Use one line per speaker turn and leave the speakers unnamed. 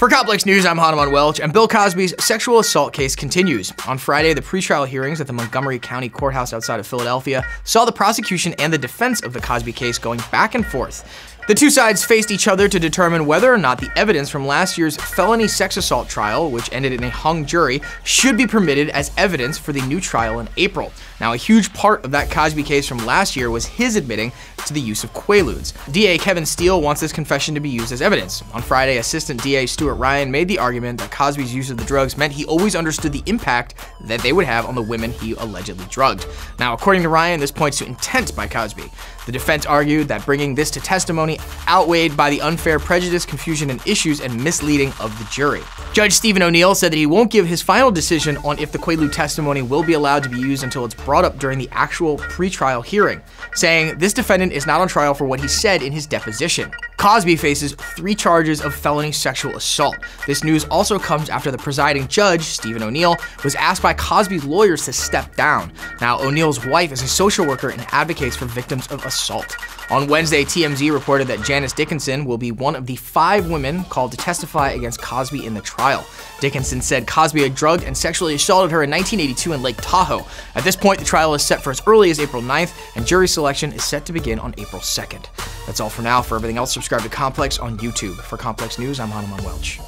For Complex News, I'm Hanuman Welch, and Bill Cosby's sexual assault case continues. On Friday, the pretrial hearings at the Montgomery County Courthouse outside of Philadelphia saw the prosecution and the defense of the Cosby case going back and forth. The two sides faced each other to determine whether or not the evidence from last year's felony sex assault trial, which ended in a hung jury, should be permitted as evidence for the new trial in April. Now, a huge part of that Cosby case from last year was his admitting to the use of Quaaludes. DA Kevin Steele wants this confession to be used as evidence. On Friday, Assistant DA Stuart Ryan made the argument that Cosby's use of the drugs meant he always understood the impact that they would have on the women he allegedly drugged. Now, according to Ryan, this points to intent by Cosby. The defense argued that bringing this to testimony outweighed by the unfair prejudice, confusion, and issues and misleading of the jury. Judge Stephen O'Neill said that he won't give his final decision on if the Quaalude testimony will be allowed to be used until it's brought up during the actual pretrial hearing, saying this defendant is not on trial for what he said in his deposition. Cosby faces 3 charges of felony sexual assault. This news also comes after the presiding judge, Stephen O'Neill, was asked by Cosby's lawyers to step down. Now, O'Neill's wife is a social worker and advocates for victims of assault. On Wednesday, TMZ reported that Janice Dickinson will be one of the 5 women called to testify against Cosby in the trial. Dickinson said Cosby had drugged and sexually assaulted her in 1982 in Lake Tahoe. At this point, the trial is set for as early as April 9th, and jury selection is set to begin on April 2nd. That's all for now. For everything else, subscribe to Complex on YouTube. For Complex News, I'm Hanuman Welch.